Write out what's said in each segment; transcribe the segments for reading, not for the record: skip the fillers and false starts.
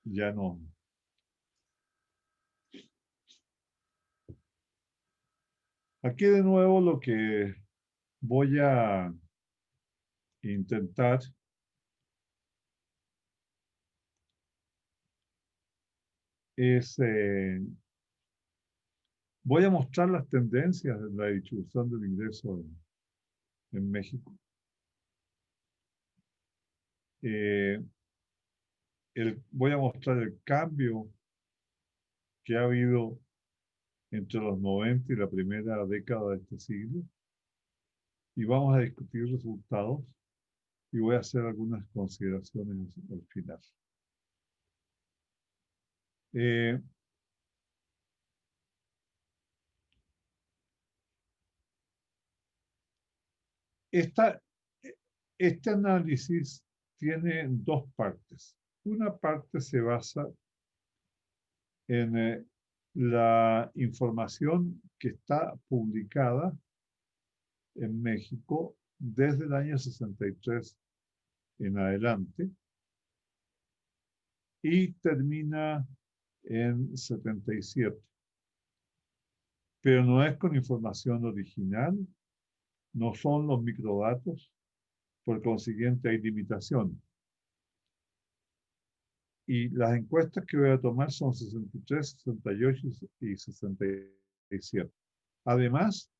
ya no. Aquí de nuevo lo que voy a intentar es, voy a mostrar las tendencias de la distribución del ingreso en México. Voy a mostrar el cambio que ha habido entre los 90 y la primera década de este siglo. Y vamos a discutir resultados y voy a hacer algunas consideraciones al final. Eh, esta, este análisis tiene dos partes. Una parte se basa en la información que está publicada en México desde el año 63 en adelante y termina en 77. Pero no es con información original, no son los microdatos, por consiguiente hay limitaciones. Y las encuestas que voy a tomar son 63, 68 y 67. Además,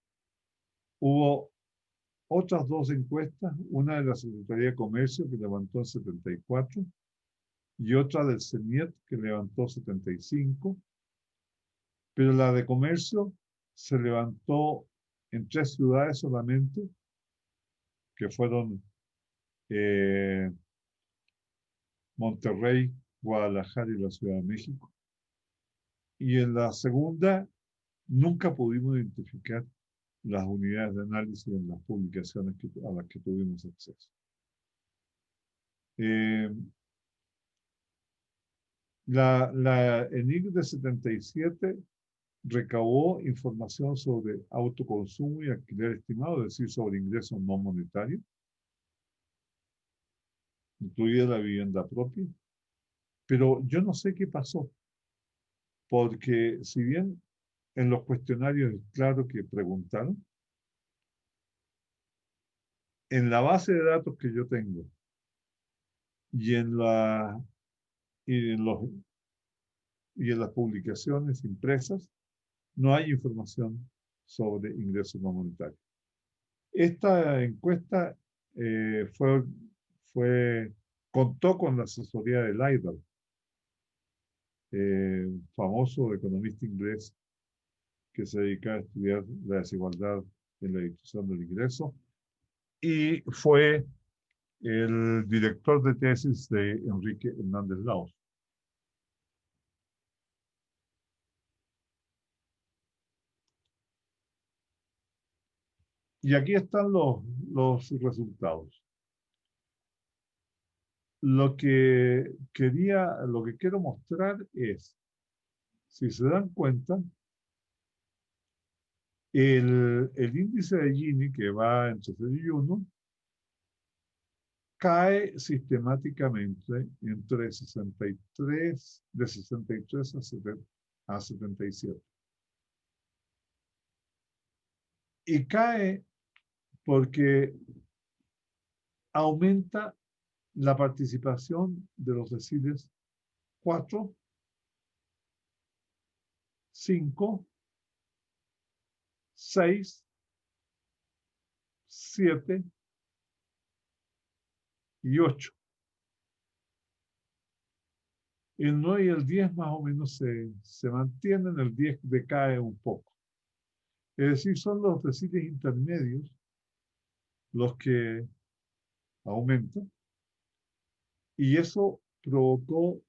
hubo otras dos encuestas, una de la Secretaría de Comercio que levantó en 74 y otra del CENIET que levantó 75, pero la de Comercio se levantó en 3 ciudades solamente, que fueron Monterrey, Guadalajara y la Ciudad de México. Y en la segunda nunca pudimos identificar las unidades de análisis en las publicaciones a las que tuvimos acceso. La ENIC de 77 recabó información sobre autoconsumo y alquiler estimado, es decir, sobre ingresos no monetarios, incluida la vivienda propia. Pero yo no sé qué pasó, porque si bien en los cuestionarios es claro que preguntaron, en la base de datos que yo tengo y y en las publicaciones impresas, no hay información sobre ingresos no monetarios. Esta encuesta eh, fue, contó con la asesoría de Leibel, famoso economista inglés que se dedica a estudiar la desigualdad en la distribución del ingreso, y fue el director de tesis de Enrique Hernández Laos. Y aquí están los resultados. Lo que quiero mostrar es, si se dan cuenta, el índice de Gini, que va entre 0 y 1, cae sistemáticamente entre 63, de 63 a 77. Y cae porque aumenta la participación de los deciles 4, 5, 6, 7 y 8. El 9 y el 10 más o menos se mantienen, el 10 decae un poco. Es decir, son los deciles intermedios los que aumentan, y eso provocó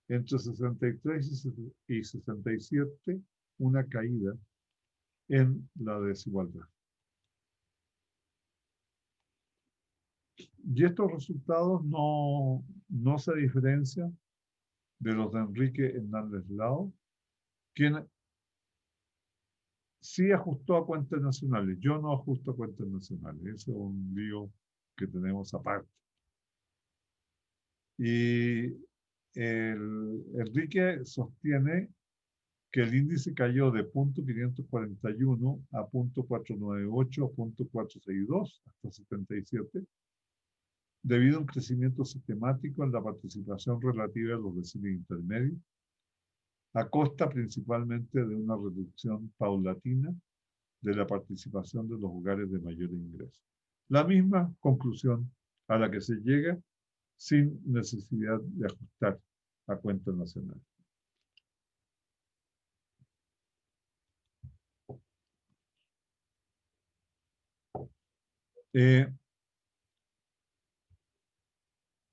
entre 63 y 67 una caída en la desigualdad. Y estos resultados no se diferencian de los de Enrique Hernández Lao, quien sí ajustó a cuentas nacionales. Yo no ajusto a cuentas nacionales. Ese es un lío que tenemos aparte. Y Enrique sostiene que el índice cayó de 0.541 a 0.498 a 0.462 hasta 77, debido a un crecimiento sistemático en la participación relativa de los deciles intermedios, a costa principalmente de una reducción paulatina de la participación de los hogares de mayor ingreso. La misma conclusión a la que se llega sin necesidad de ajustar a cuenta nacional.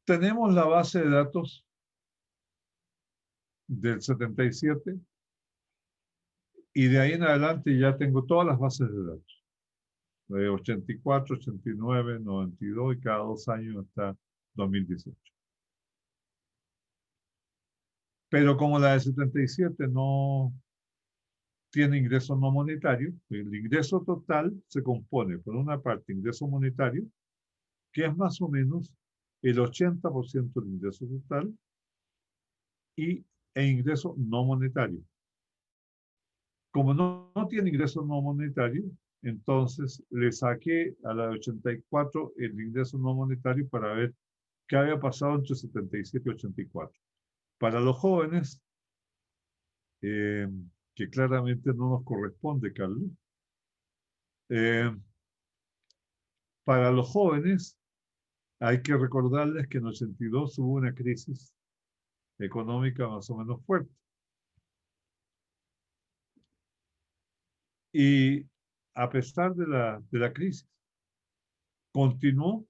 Tenemos la base de datos del 77 y de ahí en adelante ya tengo todas las bases de datos. De 84, 89, 92 y cada 2 años hasta 2018. Pero como la de 77 no tiene ingreso no monetario, el ingreso total se compone por una parte ingreso monetario, que es más o menos el 80% del ingreso total, e ingreso no monetario. Como no tiene ingreso no monetario, entonces le saqué a la de 84 el ingreso no monetario para ver qué había pasado entre 77 y 84. Para los jóvenes, que claramente no nos corresponde, Carlos, para los jóvenes hay que recordarles que en 82 hubo una crisis económica más o menos fuerte. Y a pesar de la crisis, continuó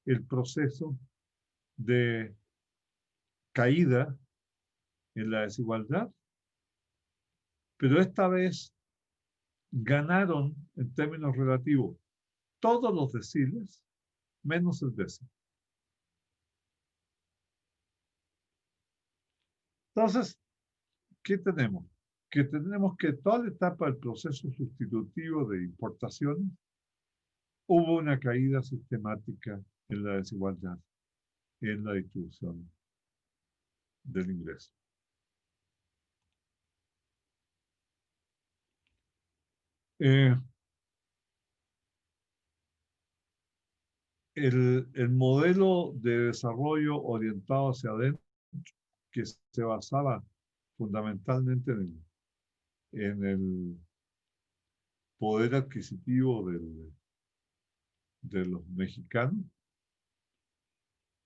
el proceso de caída en la desigualdad, pero esta vez ganaron en términos relativos todos los deciles menos el décimo. Entonces, ¿qué tenemos? Que tenemos que toda la etapa del proceso sustitutivo de importaciones hubo una caída sistemática en la desigualdad, en la distribución del ingreso. El modelo de desarrollo orientado hacia adentro, que se basaba fundamentalmente en el poder adquisitivo de los mexicanos,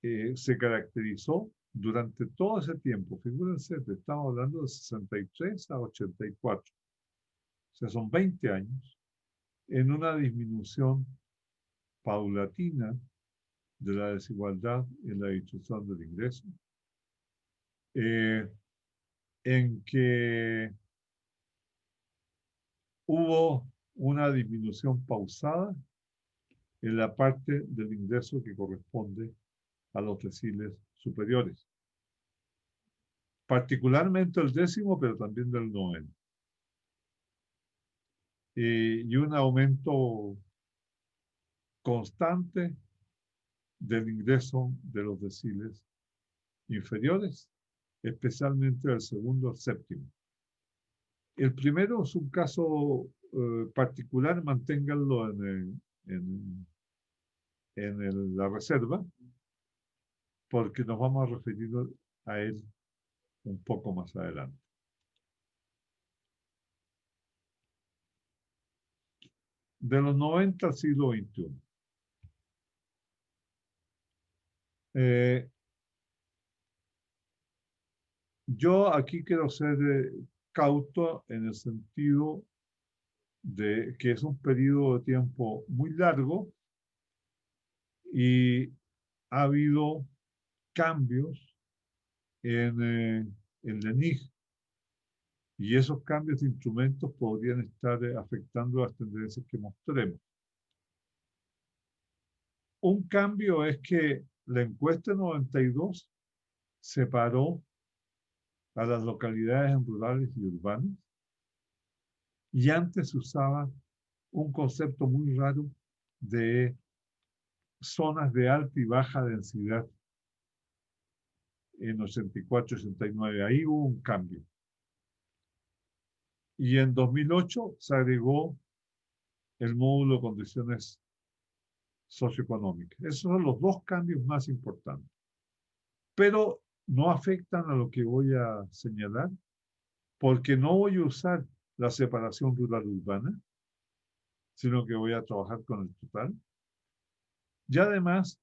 se caracterizó durante todo ese tiempo. Figúrense, estamos hablando de 63 a 84. O sea, son 20 años en una disminución paulatina de la desigualdad en la distribución del ingreso, en que hubo una disminución pausada en la parte del ingreso que corresponde a los deciles superiores, particularmente el décimo, pero también del noveno, y un aumento constante del ingreso de los deciles inferiores, especialmente del segundo al séptimo. El primero es un caso particular, manténganlo la reserva, porque nos vamos a referir a él un poco más adelante. De los 90 al siglo XXI. Yo aquí quiero ser cauto en el sentido de que es un periodo de tiempo muy largo y ha habido cambios en la ENIG, y esos cambios de instrumentos podrían estar afectando las tendencias que mostremos. Un cambio es que la encuesta 92 separó a las localidades rurales y urbanas, y antes se usaba un concepto muy raro de zonas de alta y baja densidad en 84, 89. Ahí hubo un cambio. Y en 2008 se agregó el módulo de condiciones socioeconómicas. Esos son los dos cambios más importantes. Pero no afectan a lo que voy a señalar, porque no voy a usar la separación rural-urbana, sino que voy a trabajar con el total. Y además,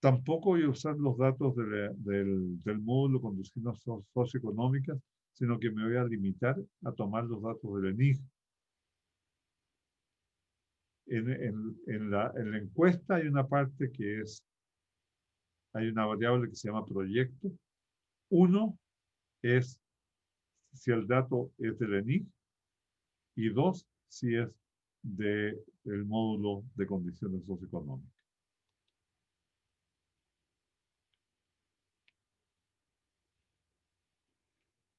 tampoco voy a usar los datos del módulo de condiciones socioeconómicas, sino que me voy a limitar a tomar los datos del ENIG. En la encuesta hay una parte que hay una variable que se llama proyecto. Uno es si el dato es del ENIG y dos, si es del módulo de condiciones socioeconómicas.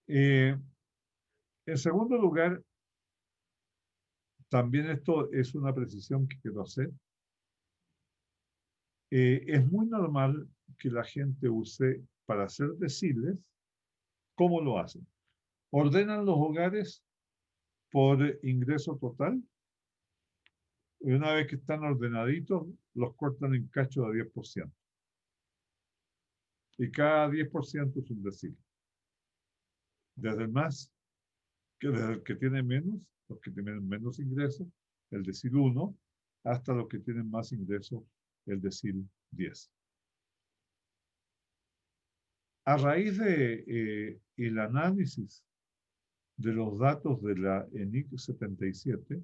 En segundo lugar, también esto es una precisión que quiero hacer. Es muy normal que la gente use para hacer deciles. ¿Cómo lo hacen? Ordenan los hogares por ingreso total y una vez que están ordenaditos, los cortan en cacho de 10%. Y cada 10% es un decil. Desde el más, desde el que tiene menos, los que tienen menos ingresos, el decil 1, hasta los que tienen más ingresos, el decil 10. A raíz de el análisis de los datos de la ENIC 77,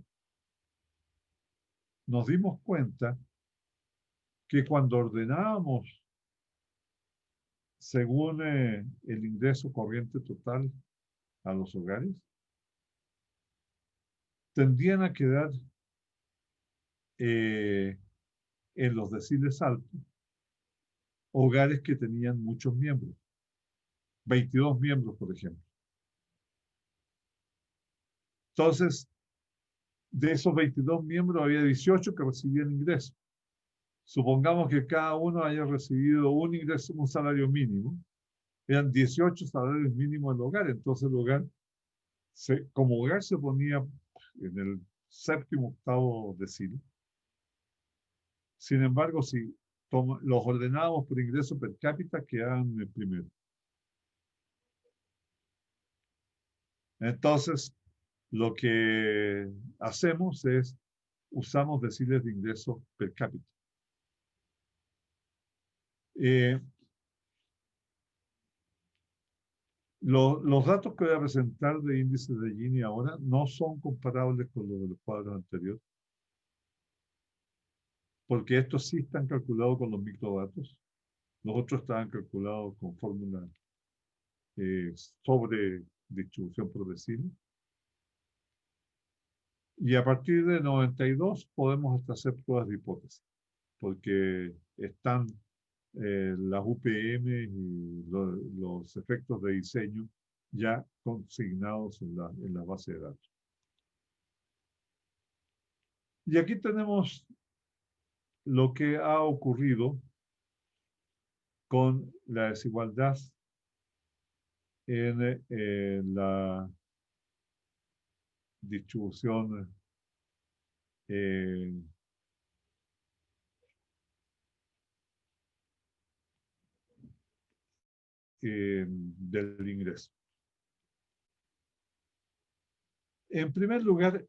nos dimos cuenta que cuando ordenábamos según el ingreso corriente total a los hogares, tendían a quedar en los deciles altos hogares que tenían muchos miembros, 22 miembros, por ejemplo. Entonces, de esos 22 miembros había 18 que recibían ingresos. Supongamos que cada uno haya recibido un ingreso, un salario mínimo. Eran 18 salarios mínimos del hogar. Entonces el hogar, como hogar se ponía en el séptimo, octavo decil. Sin embargo, si los ordenábamos por ingreso per cápita, quedaban en el primero. Entonces, lo que hacemos es, usamos deciles de ingreso per cápita. Los datos que voy a presentar de índices de Gini ahora no son comparables con los de los cuadros anteriores, porque estos sí están calculados con los microdatos. Los otros estaban calculados con fórmulas sobre distribución por decil. Y a partir de 92 podemos hasta hacer pruebas de hipótesis, porque están las UPM y los efectos de diseño ya consignados en la base de datos. Y aquí tenemos lo que ha ocurrido con la desigualdad en la distribución del ingreso. En primer lugar,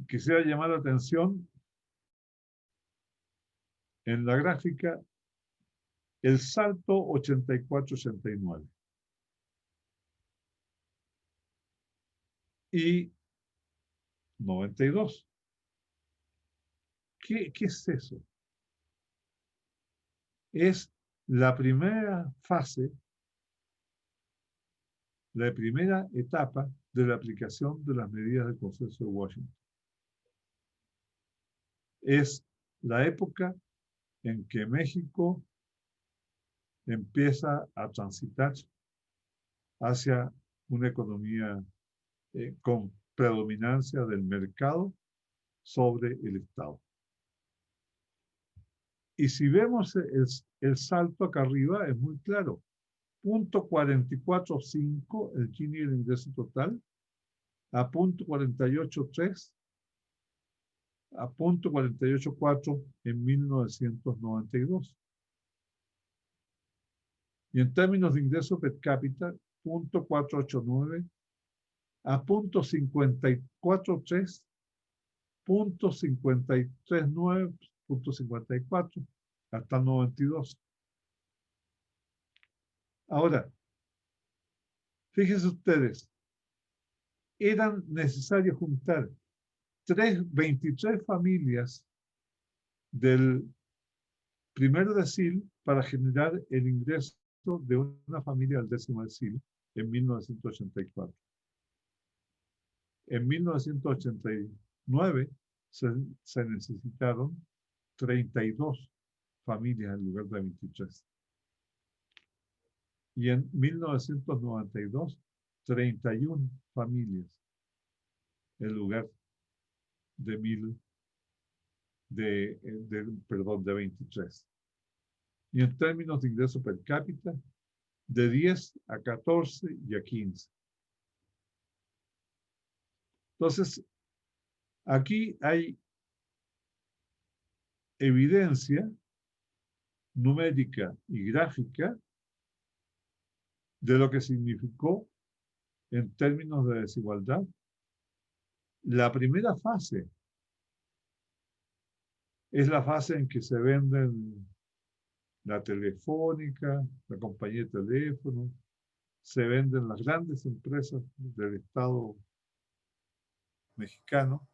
quisiera llamar la atención en la gráfica el salto 84-89 y 92. ¿Qué es eso? Es la primera fase, la primera etapa de la aplicación de las medidas del Consenso de Washington. Es la época en que México empieza a transitar hacia una economía con predominancia del mercado sobre el Estado. Y si vemos el salto acá arriba, es muy claro. 0.445 el Gini del ingreso total, a 0.483, a 0.484 en 1992. Y en términos de ingreso per cápita, 0.489 a 0.543, 0.539, 0.54 hasta el 92. Ahora, fíjense ustedes, eran necesarios juntar 23 familias del primer decil para generar el ingreso de una familia del décimo decil en 1984. En 1989 se necesitaron 32 familias en lugar de 23. Y en 1992, 31 familias en lugar de de 23. Y en términos de ingreso per cápita, de 10 a 14 y a 15. Entonces, aquí hay evidencia numérica y gráfica de lo que significó en términos de desigualdad la primera fase. Es la fase en que se venden la telefónica, la compañía de teléfono, se venden las grandes empresas del Estado mexicano.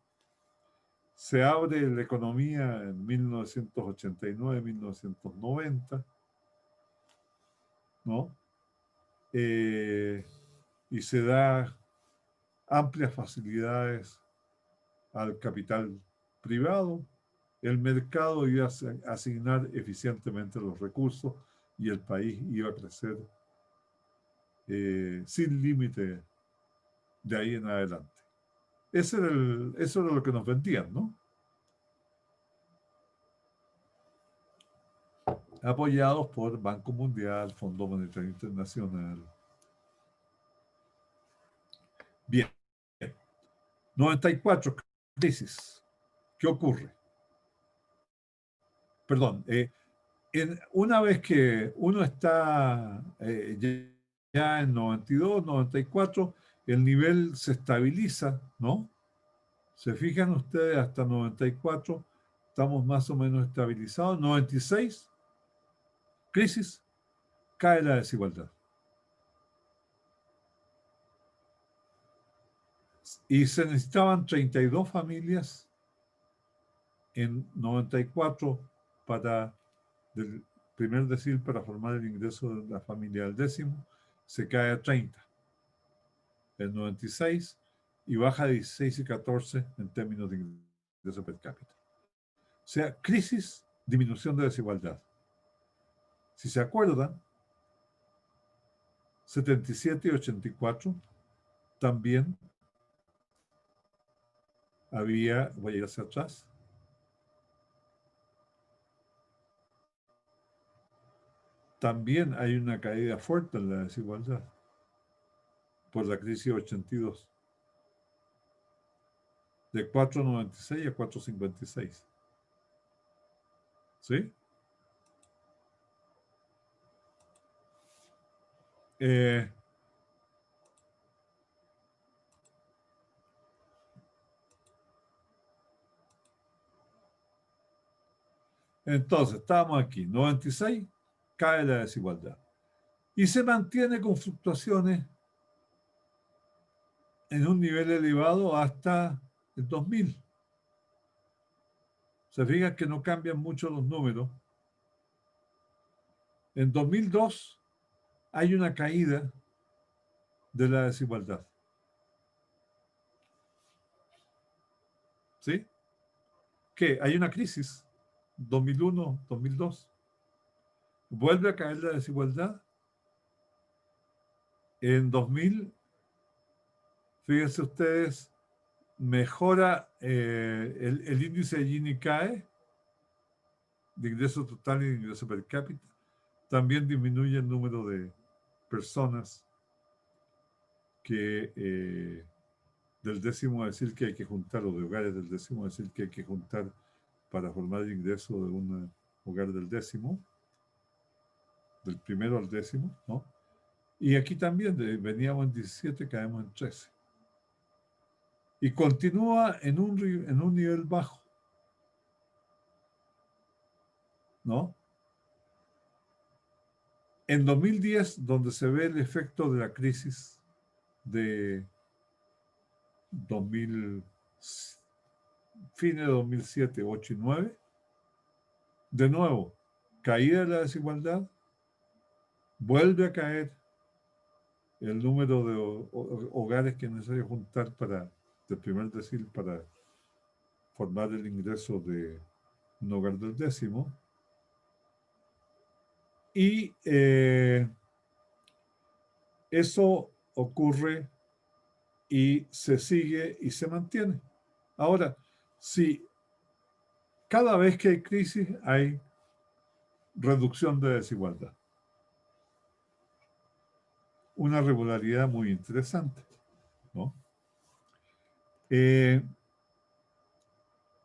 Se abre la economía en 1989, 1990, ¿no? Y se da amplias facilidades al capital privado. El mercado iba a asignar eficientemente los recursos y el país iba a crecer sin límite de ahí en adelante. Eso era lo que nos vendían, ¿no? Apoyados por Banco Mundial, Fondo Monetario Internacional. Bien. 94, crisis. ¿Qué ocurre? Perdón, una vez que uno está ya en 92, 94, el nivel se estabiliza, ¿no? Se fijan ustedes, hasta 94 estamos más o menos estabilizados. 96, crisis, cae la desigualdad. Y se necesitaban 32 familias en 94 para del primer decil para formar el ingreso de la familia del décimo, se cae a 30 en 96 y baja a 16 y 14 en términos de ingreso per cápita. O sea, crisis, disminución de desigualdad. Si se acuerdan, 77 y 84 también había, voy a ir hacia atrás, también hay una caída fuerte en la desigualdad por la crisis 82, de 4,96 a 4,56. ¿Sí? Entonces, estamos aquí, 96, cae la desigualdad. Y se mantiene con fluctuaciones en un nivel elevado hasta el 2000. Se fijan que no cambian mucho los números. En 2002 hay una caída de la desigualdad. ¿Sí? ¿Qué? Hay una crisis. 2001, 2002. Vuelve a caer la desigualdad. En 2000, fíjense ustedes, mejora el índice de Gini cae de ingreso total y de ingreso per cápita, también disminuye el número de personas que del décimo decil que hay que juntar, o de hogares del décimo decil que hay que juntar para formar el ingreso de un hogar del décimo, del primero al décimo, ¿no? Y aquí también veníamos en 17, caemos en 13. Y continúa en un nivel bajo, ¿no? En 2010, donde se ve el efecto de la crisis de 2000, fines de 2007, 8 y 9, de nuevo, caída de la desigualdad, vuelve a caer el número de hogares que es necesario juntar del primer decil para formar el ingreso de un hogar del décimo. Y eso ocurre y se sigue y se mantiene. Ahora, si cada vez que hay crisis hay reducción de desigualdad, una regularidad muy interesante, ¿no?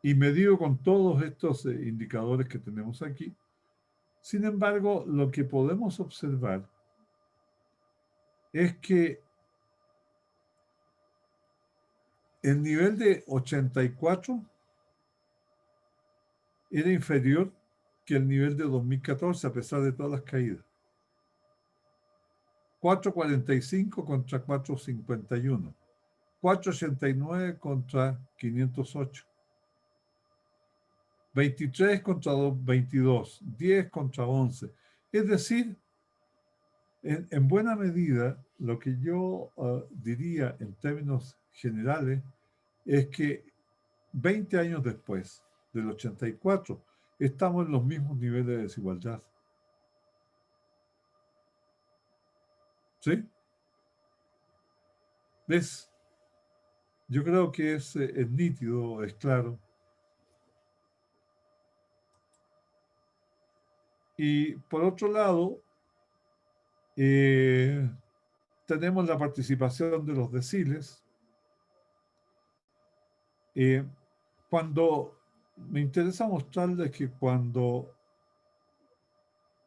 Y medido con todos estos indicadores que tenemos aquí. Sin embargo, lo que podemos observar es que el nivel de 84 era inferior que el nivel de 2014, a pesar de todas las caídas. 445 contra 451. 489 contra 508. 23 contra 22. 10 contra 11. Es decir, en buena medida, lo que yo diría en términos generales es que 20 años después del 84, estamos en los mismos niveles de desigualdad. ¿Sí? ¿Ves? Yo creo que es nítido, es claro. Y por otro lado, tenemos la participación de los deciles. Cuando me interesa mostrarles que cuando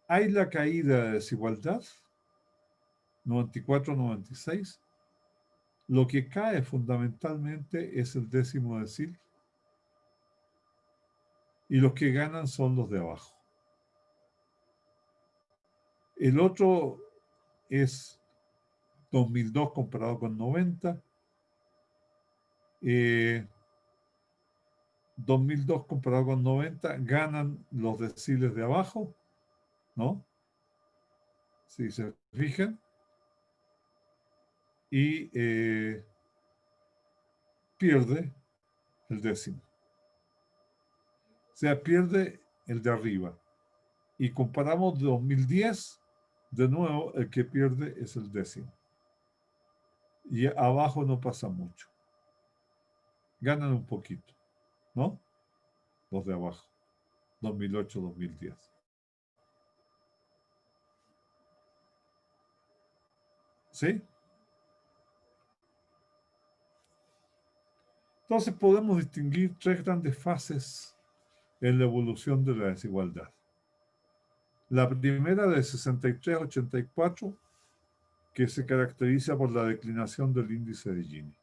hay la caída de desigualdad, 94-96, lo que cae fundamentalmente es el décimo decil y los que ganan son los de abajo. El otro es 2002 comparado con 90. 2002 comparado con 90, ganan los deciles de abajo, ¿no? Si se fijan. Y pierde el décimo. O sea, pierde el de arriba. Y comparamos 2010, de nuevo, el que pierde es el décimo. Y abajo no pasa mucho. Ganan un poquito, ¿no? Los de abajo. 2008-2010. ¿Sí? Entonces podemos distinguir tres grandes fases en la evolución de la desigualdad. La primera de 63-84, que se caracteriza por la declinación del índice de Gini.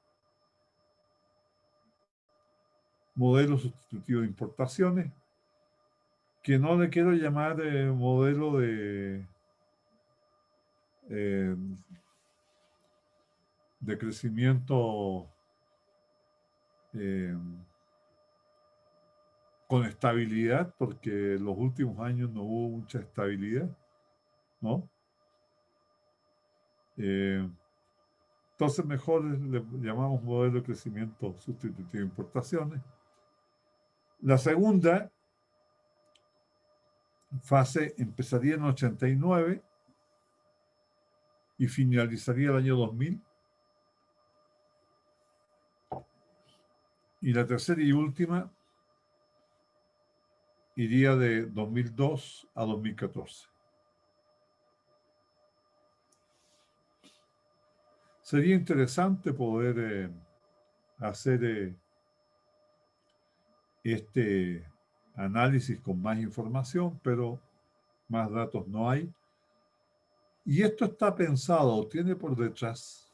Modelo sustitutivo de importaciones, que no le quiero llamar modelo de crecimiento con estabilidad, porque los últimos años no hubo mucha estabilidad, ¿no? Entonces mejor le llamamos modelo de crecimiento sustitutivo de importaciones. La segunda fase empezaría en 89 y finalizaría el año 2000. Y la tercera y última iría de 2002 a 2014. Sería interesante poder hacer este análisis con más información, pero más datos no hay. Y esto está pensado, tiene por detrás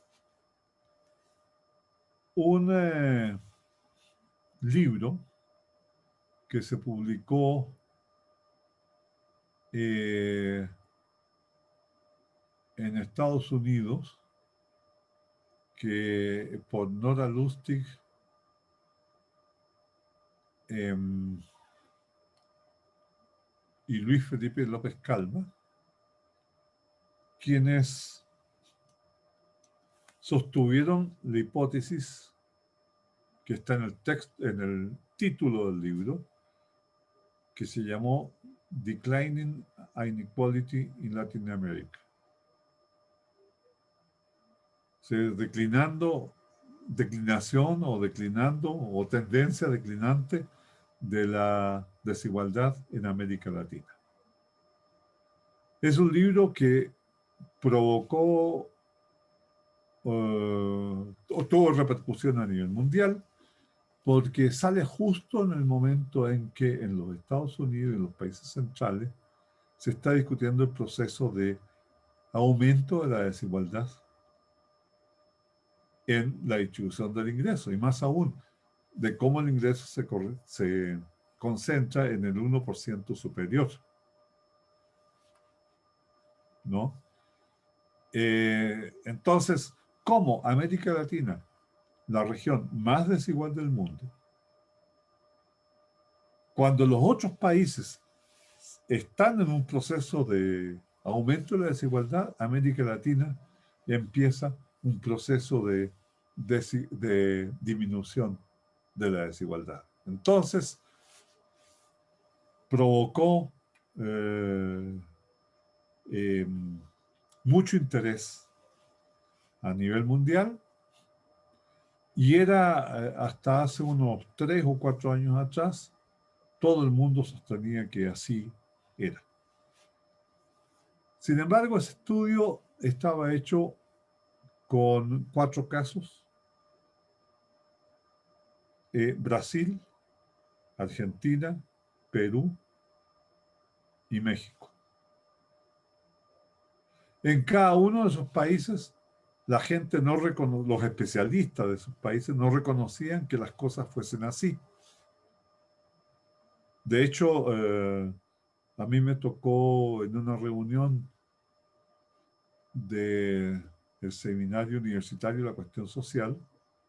un libro que se publicó en Estados Unidos, que por Nora Lustig y Luis Felipe López Calva, quienes sostuvieron la hipótesis que está en el texto, en el título del libro, que se llamó Declining Inequality in Latin America. Declinación o declinando o tendencia declinante de la desigualdad en América Latina. Es un libro que provocó o tuvo repercusión a nivel mundial porque sale justo en el momento en que en los Estados Unidos y en los países centrales se está discutiendo el proceso de aumento de la desigualdad en la distribución del ingreso, y más aún de cómo el ingreso se concentra en el 1% superior, ¿no? Entonces, ¿cómo América Latina, la región más desigual del mundo, cuando los otros países están en un proceso de aumento de la desigualdad, América Latina empieza un proceso de disminución de la desigualdad? Entonces, provocó eh, mucho interés a nivel mundial y era hasta hace unos 3 o 4 años atrás, todo el mundo sostenía que así era. Sin embargo, ese estudio estaba hecho con 4 casos: Brasil, Argentina, Perú y México. En cada uno de esos países, la gente no los especialistas de esos países no reconocían que las cosas fuesen así. De hecho, a mí me tocó en una reunión del seminario universitario de la cuestión social,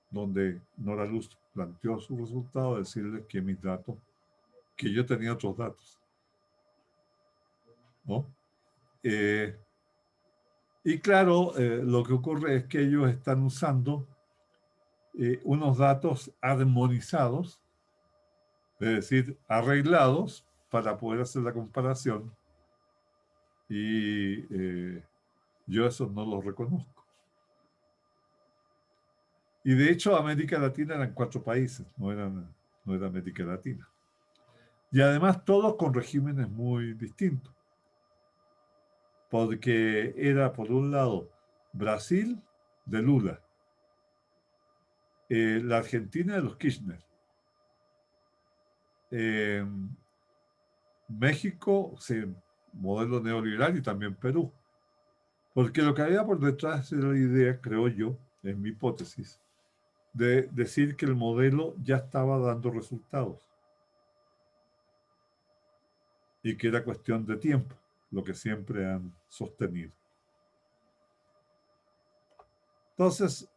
donde Nora Luz planteó su resultado, decirles que mis datos, que yo tenía otros datos, ¿no? Y claro, lo que ocurre es que ellos están usando unos datos armonizados, es decir, arreglados para poder hacer la comparación, y yo eso no lo reconozco. Y de hecho, América Latina eran 4 países, no era América Latina. Y además todos con regímenes muy distintos. Porque era, por un lado, Brasil de Lula, la Argentina de los Kirchner, México, sí, modelo neoliberal, y también Perú. Porque lo que había por detrás era la idea, creo yo, en mi hipótesis, de decir que el modelo ya estaba dando resultados y que era cuestión de tiempo, lo que siempre han sostenido. Entonces,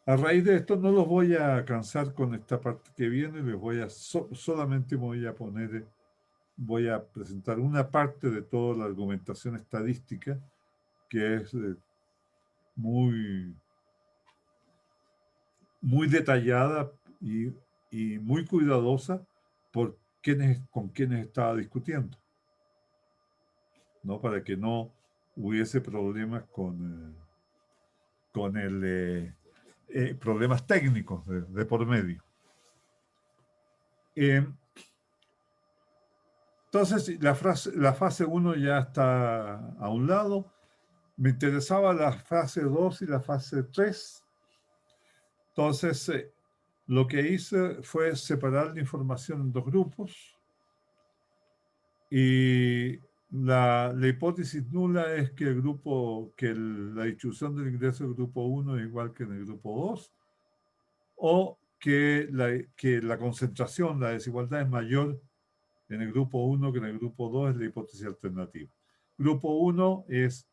a raíz de esto no los voy a cansar con esta parte que viene, les voy a solamente voy a presentar una parte de toda la argumentación estadística, que es muy, muy detallada y muy cuidadosa por con quienes estaba discutiendo, ¿no? Para que no hubiese problemas con problemas técnicos de por medio. Entonces, la fase 1 ya está a un lado. Me interesaba la fase 2 y la fase 3. Entonces, lo que hice fue separar la información en dos grupos. Y la hipótesis nula es que la distribución del ingreso del grupo 1 es igual que en el grupo 2, o que la concentración, la desigualdad es mayor en el grupo 1 que en el grupo 2, es la hipótesis alternativa. Grupo 1 es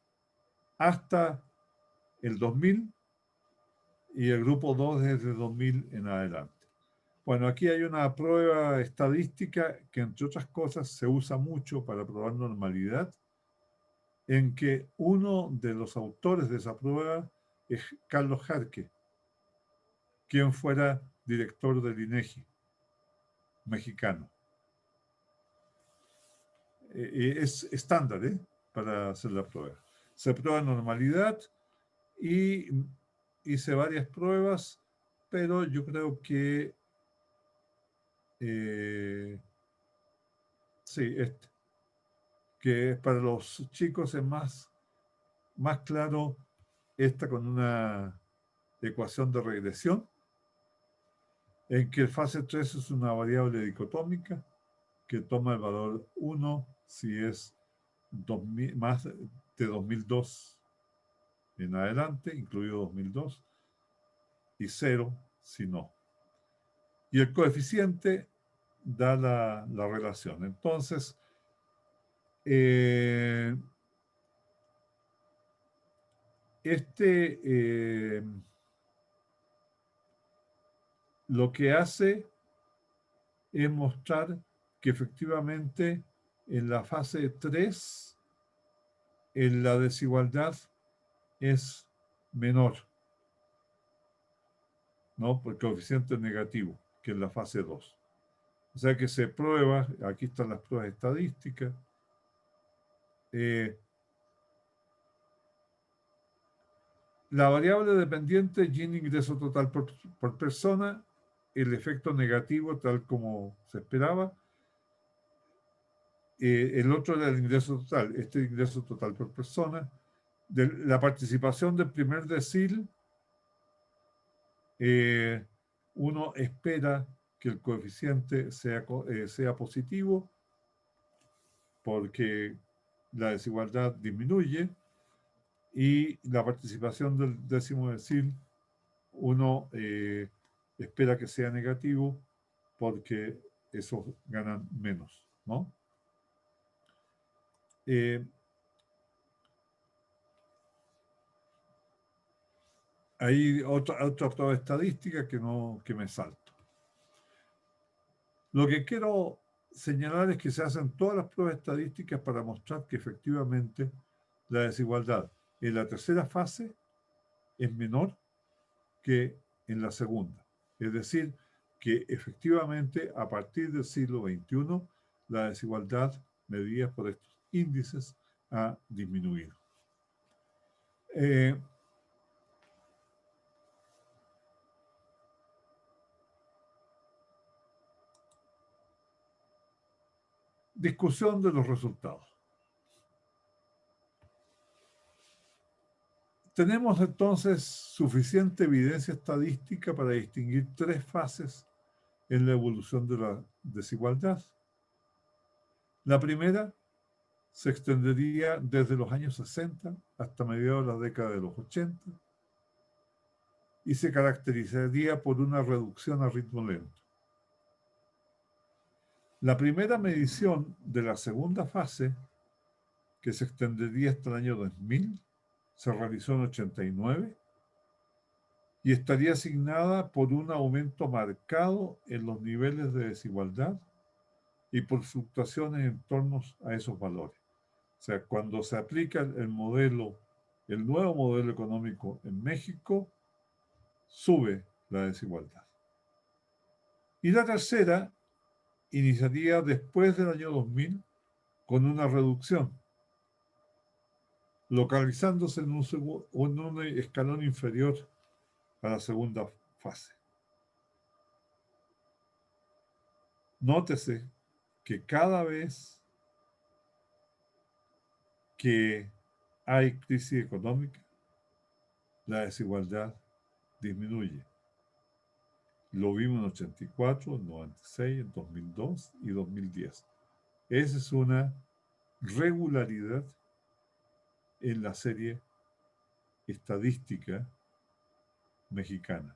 hasta el 2000 y el grupo 2 es de 2000 en adelante. Bueno, aquí hay una prueba estadística que, entre otras cosas, se usa mucho para probar normalidad, en que uno de los autores de esa prueba es Carlos Jarque, quien fuera director del INEGI mexicano. Es estándar para hacer la prueba. Se prueba normalidad y hice varias pruebas, pero yo creo que sí, que para los chicos es más claro esta con una ecuación de regresión, en que el fase 3 es una variable dicotómica que toma el valor 1 si es 2000, más de 2002 en adelante, incluido 2002, y 0 si no. Y el coeficiente da la relación. Entonces, lo que hace es mostrar que efectivamente en la fase 3 la desigualdad es menor, ¿no? Por coeficiente negativo que en la fase 2. O sea que se prueba, aquí están las pruebas estadísticas, la variable dependiente, Gini ingreso total por persona, el efecto negativo tal como se esperaba. El otro era el ingreso total, este ingreso total por persona. La participación del primer decil, uno espera que el coeficiente sea positivo porque la desigualdad disminuye, y la participación del décimo decil, uno espera que sea negativo porque esos ganan menos, ¿no? Hay otra prueba estadística que me salto. Lo que quiero señalar es que se hacen todas las pruebas estadísticas para mostrar que efectivamente la desigualdad en la tercera fase es menor que en la segunda. Es decir, que efectivamente a partir del siglo XXI la desigualdad medida por estos índices ha disminuido. Discusión de los resultados. Tenemos entonces suficiente evidencia estadística para distinguir tres fases en la evolución de la desigualdad. La primera se extendería desde los años 60 hasta mediados de la década de los 80 y se caracterizaría por una reducción a ritmo lento. La primera medición de la segunda fase, que se extendería hasta el año 2000, se realizó en 89 y estaría asignada por un aumento marcado en los niveles de desigualdad y por fluctuaciones en torno a esos valores. O sea, cuando se aplica el nuevo modelo económico en México, sube la desigualdad. Y la tercera iniciaría después del año 2000 con una reducción, localizándose en un escalón inferior a la segunda fase. Nótese que cada vez que hay crisis económica, la desigualdad disminuye. Lo vimos en 84, en 96, en 2002 y 2010. Esa es una regularidad en la serie estadística mexicana.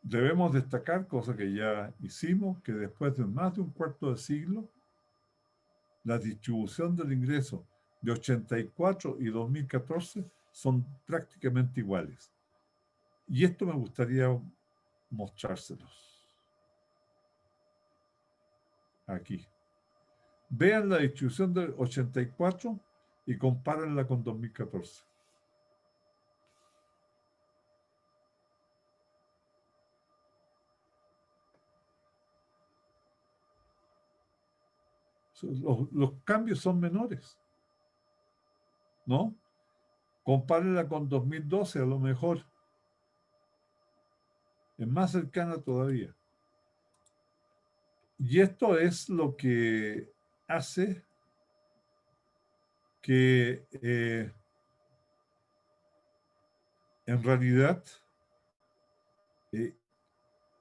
Debemos destacar, cosa que ya hicimos, que después de más de un cuarto de siglo, la distribución del ingreso de 84 y 2014 son prácticamente iguales. Y esto me gustaría mostrárselos aquí. Vean la distribución del 84 y compárenla con 2014. Los cambios son menores, ¿no? Compárenla con 2012, a lo mejor es más cercana todavía. Y esto es lo que hace que en realidad,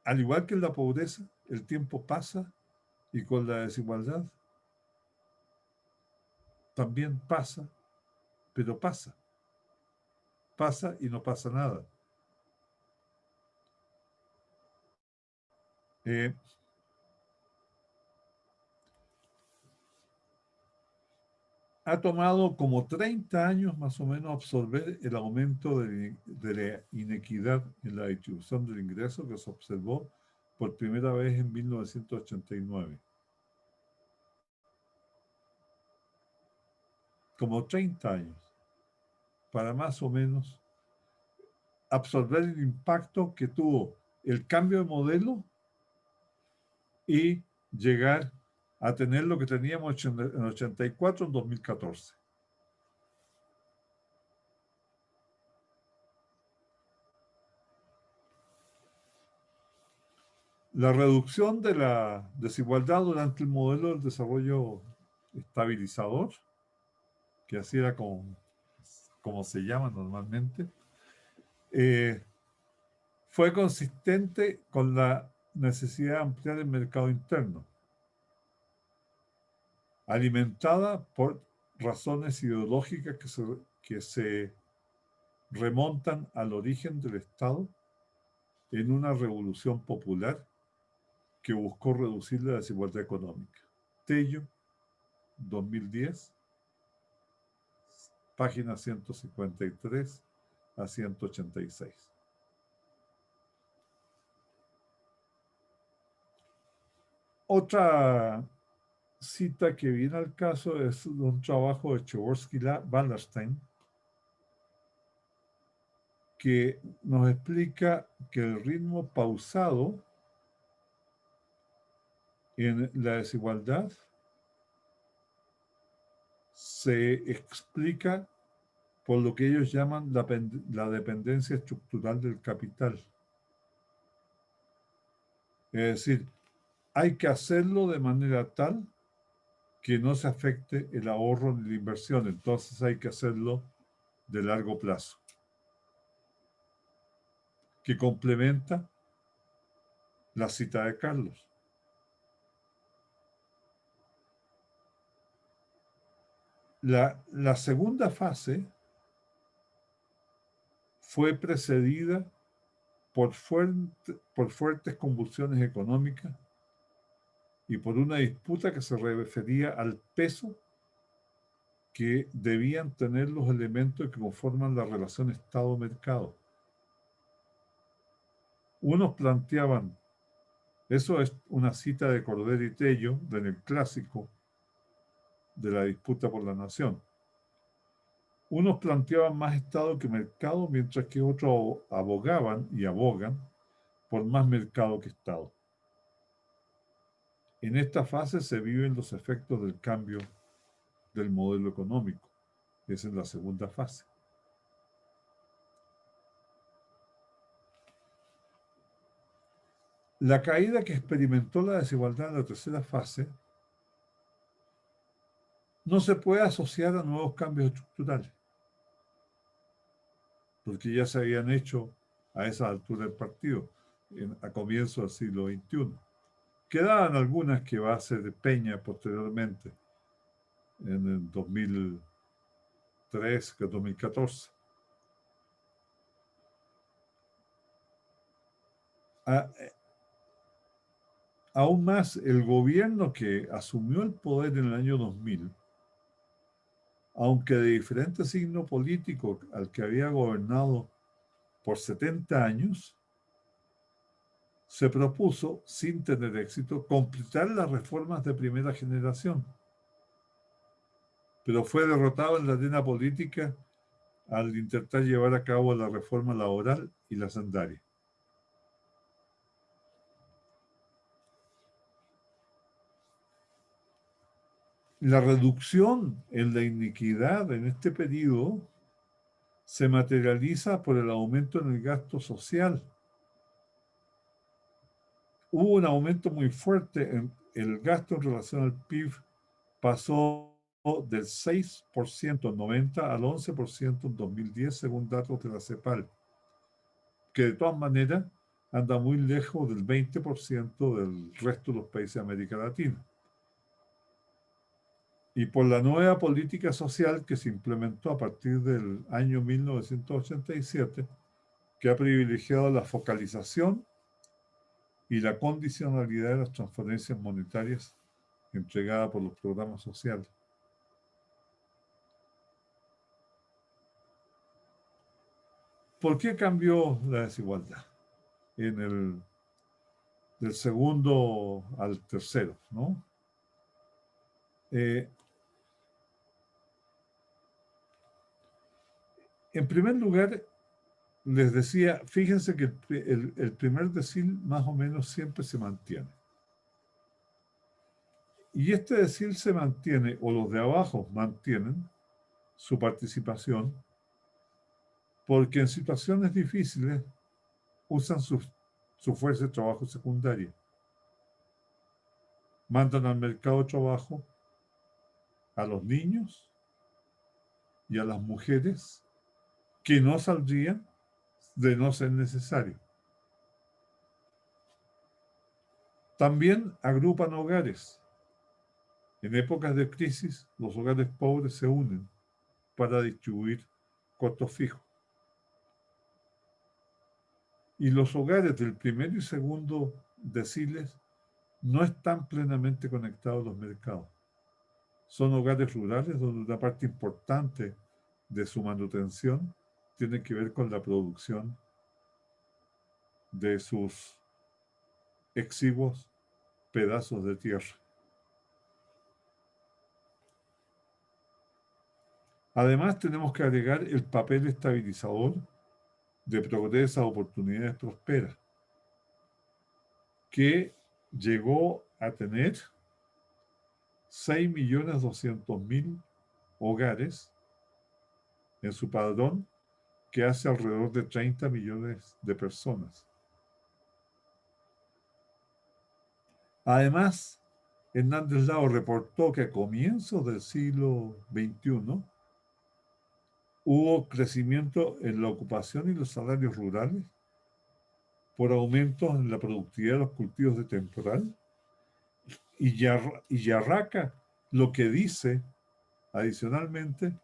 al igual que en la pobreza, el tiempo pasa y con la desigualdad también pasa, pero pasa. Pasa y no pasa nada. Ha tomado como 30 años más o menos absorber el aumento de la inequidad en la distribución del ingreso que se observó por primera vez en 1989. Como 30 años, para más o menos absorber el impacto que tuvo el cambio de modelo y llegar a tener lo que teníamos en 84 en 2014. La reducción de la desigualdad durante el modelo del desarrollo estabilizador, que así era como se llama normalmente, fue consistente con la necesidad de ampliar el mercado interno, alimentada por razones ideológicas que se remontan al origen del Estado en una revolución popular que buscó reducir la desigualdad económica. Tello, 2010, páginas 153 a 186. Otra cita que viene al caso es de un trabajo de Przeworski-Wallerstein que nos explica que el ritmo pausado en la desigualdad se explica por lo que ellos llaman la dependencia estructural del capital. Es decir, hay que hacerlo de manera tal que no se afecte el ahorro ni la inversión. Entonces hay que hacerlo de largo plazo, que complementa la cita de Carlos. La segunda fase fue precedida por fuertes convulsiones económicas y por una disputa que se refería al peso que debían tener los elementos que conforman la relación Estado-mercado. Unos planteaban, eso es una cita de Cordero y Tello, en el clásico de la disputa por la nación. Unos planteaban más Estado que mercado, mientras que otros abogaban y abogan por más mercado que Estado. En esta fase se viven los efectos del cambio del modelo económico. Esa es la segunda fase. La caída que experimentó la desigualdad en la tercera fase no se puede asociar a nuevos cambios estructurales, porque ya se habían hecho a esa altura del partido, a comienzos del siglo XXI. Quedaban algunas que va a hacer Peña posteriormente, en el 2003, 2014. Aún más, el gobierno que asumió el poder en el año 2000, aunque de diferente signo político al que había gobernado por 70 años, se propuso, sin tener éxito, completar las reformas de primera generación, pero fue derrotado en la arena política al intentar llevar a cabo la reforma laboral y la hacendaria. La reducción en la iniquidad en este periodo se materializa por el aumento en el gasto social. Hubo un aumento muy fuerte en el gasto en relación al PIB, pasó del 6% en 90 al 11% en 2010, según datos de la CEPAL, que de todas maneras anda muy lejos del 20% del resto de los países de América Latina. Y por la nueva política social que se implementó a partir del año 1987, que ha privilegiado la focalización y la condicionalidad de las transferencias monetarias entregadas por los programas sociales. ¿Por qué cambió la desigualdad del segundo al tercero, ¿no? En primer lugar, les decía, fíjense que el primer decil más o menos siempre se mantiene. Y este decil se mantiene, o los de abajo mantienen su participación, porque en situaciones difíciles usan su fuerza de trabajo secundaria. Mandan al mercado de trabajo a los niños y a las mujeres que no saldrían de no ser necesario. También agrupan hogares. En épocas de crisis, los hogares pobres se unen para distribuir costos fijos. Y los hogares del primero y segundo deciles no están plenamente conectados a los mercados. Son hogares rurales donde una parte importante de su manutención tiene que ver con la producción de sus exiguos pedazos de tierra. Además, tenemos que agregar el papel estabilizador de Progresa Oportunidades Prosperas, que llegó a tener 6.200.000 hogares en su padrón, que hace alrededor de 30 millones de personas. Además, Hernández Lao reportó que a comienzos del siglo XXI hubo crecimiento en la ocupación y los salarios rurales por aumentos en la productividad de los cultivos de temporal. Y Yarraca lo que dice adicionalmente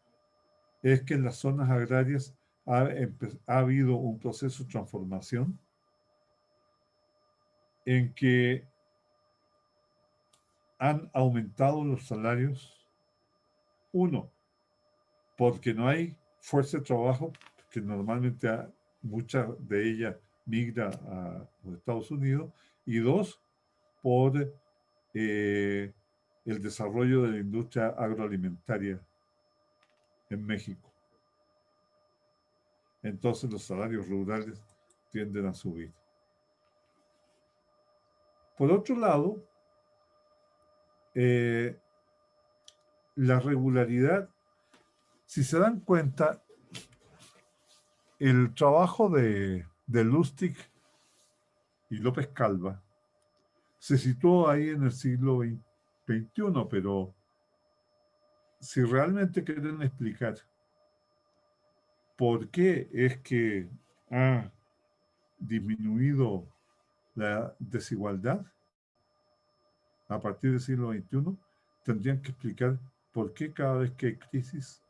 es que en las zonas agrarias ha habido un proceso de transformación en que han aumentado los salarios, uno, porque no hay fuerza de trabajo, que normalmente mucha de ella migra a los Estados Unidos, y dos, por el desarrollo de la industria agroalimentaria en México. Entonces los salarios rurales tienden a subir. Por otro lado, la regularidad, si se dan cuenta, el trabajo de Lustig y López Calva se situó ahí en el siglo XXI, pero si realmente quieren explicar por qué es que ha disminuido la desigualdad a partir del siglo XXI, tendrían que explicar por qué cada vez que hay crisis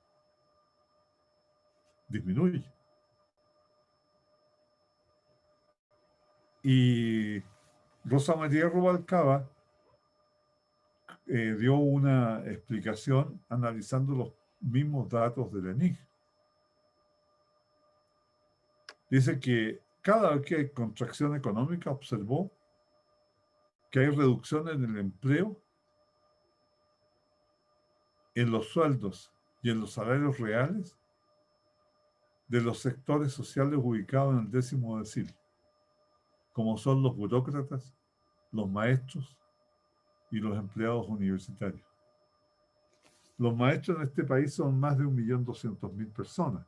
disminuye. Y Rosa María Rubalcaba dio una explicación analizando los mismos datos del ENIC. Dice que cada vez que hay contracción económica, observó que hay reducción en el empleo, en los sueldos y en los salarios reales de los sectores sociales ubicados en el 10º decil, como son los burócratas, los maestros y los empleados universitarios. Los maestros en este país son más de 1.200.000 personas.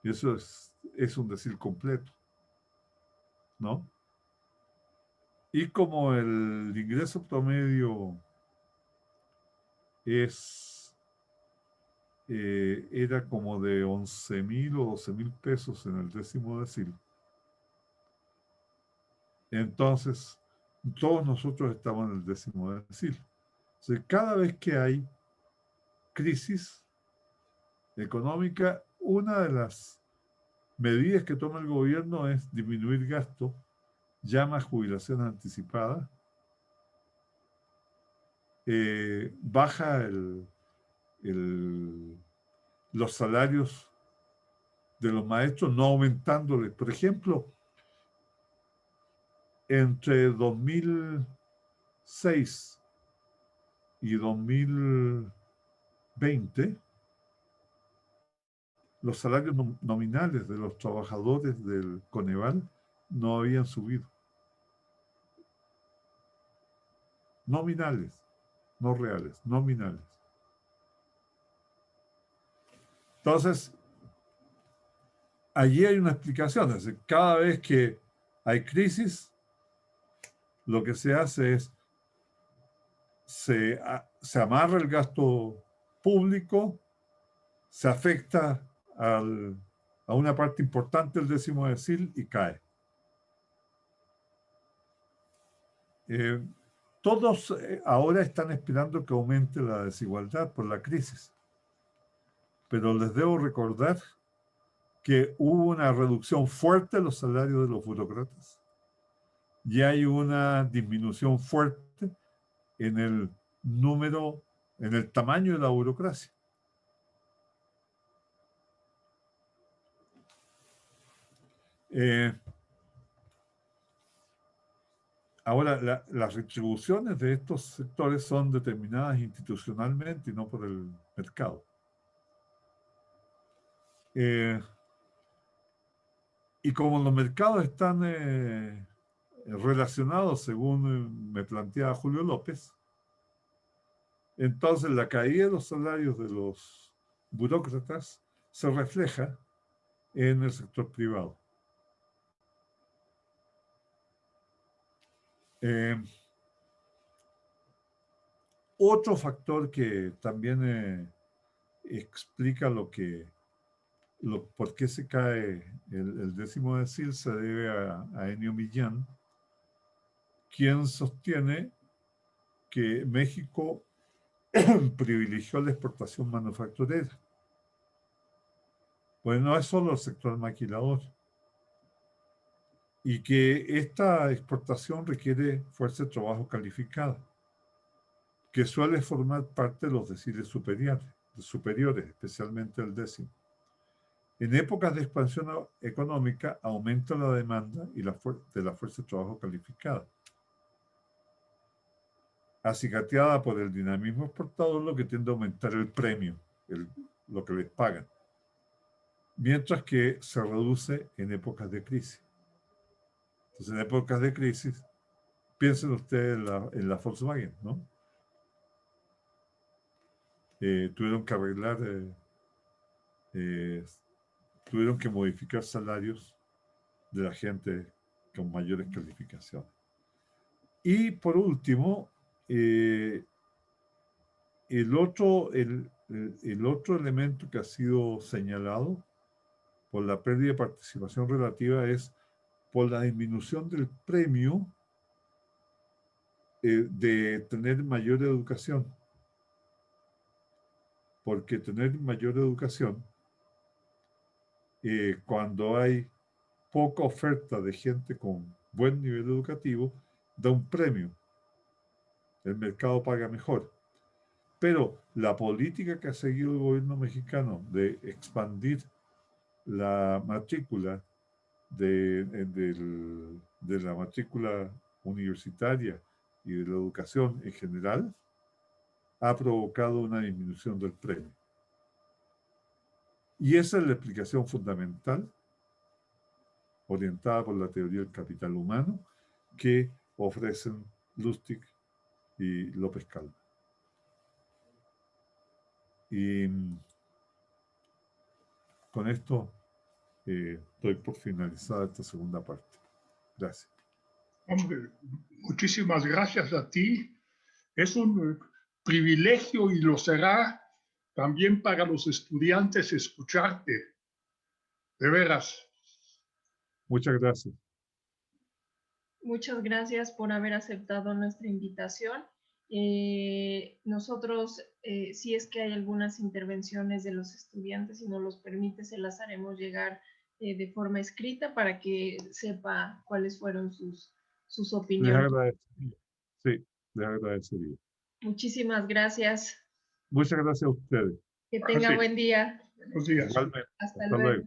Y eso es un decil completo, ¿no? Y como el ingreso promedio era como de 11.000 o 12.000 pesos en el 10º decil, entonces todos nosotros estamos en el 10º decil. O sea, cada vez que hay crisis económica, una de las medidas que toma el gobierno es disminuir gastos, llama jubilaciones anticipadas, baja los salarios de los maestros, no aumentándoles. Por ejemplo, entre 2006 y 2020, los salarios nominales de los trabajadores del Coneval no habían subido. Nominales, no reales, nominales. Entonces, allí hay una explicación. Es decir, cada vez que hay crisis, lo que se hace es se amarra el gasto público, se afecta a una parte importante del 10º decil y cae. Todos ahora están esperando que aumente la desigualdad por la crisis, pero les debo recordar que hubo una reducción fuerte de los salarios de los burócratas y hay una disminución fuerte en el número, en el tamaño de la burocracia. Ahora, las retribuciones de estos sectores son determinadas institucionalmente y no por el mercado. Y como los mercados están relacionados, según me planteaba Julio López, entonces la caída de los salarios de los burócratas se refleja en el sector privado. Otro factor que también explica por qué se cae el 10º decil se debe a Ennio Millán, quien sostiene que México privilegió la exportación manufacturera. Pues no es solo el sector maquilador. Y que esta exportación requiere fuerza de trabajo calificada, que suele formar parte de los deciles superiores, especialmente el 10º. En épocas de expansión económica aumenta la demanda de la fuerza de trabajo calificada, acicateada por el dinamismo exportador, lo que tiende a aumentar el premio, lo que les pagan, mientras que se reduce en épocas de crisis. Entonces, en épocas de crisis, piensen ustedes en la Volkswagen, ¿no? Tuvieron que arreglar, tuvieron que modificar salarios de la gente con mayores calificaciones. Y por último, el otro elemento que ha sido señalado por la pérdida de participación relativa es por la disminución del premio de tener mayor educación. Porque tener mayor educación, cuando hay poca oferta de gente con buen nivel educativo, da un premio. El mercado paga mejor. Pero la política que ha seguido el gobierno mexicano de expandir la matrícula de la matrícula universitaria y de la educación en general ha provocado una disminución del premio. Y esa es la explicación fundamental, orientada por la teoría del capital humano, que ofrecen Lustig y López Calvo. Y con esto doy por finalizada esta segunda parte. Gracias. Hombre, muchísimas gracias a ti. Es un privilegio y lo será también para los estudiantes escucharte. De veras. Muchas gracias. Muchas gracias por haber aceptado nuestra invitación. Nosotros, si es que hay algunas intervenciones de los estudiantes, si nos los permite, se las haremos llegar de forma escrita para que sepa cuáles fueron sus opiniones. Les agradecería. Sí, les agradecería. Muchísimas gracias. Muchas gracias a ustedes. Que tenga buen día. Buenos días. Igualmente. Hasta Hasta luego. luego.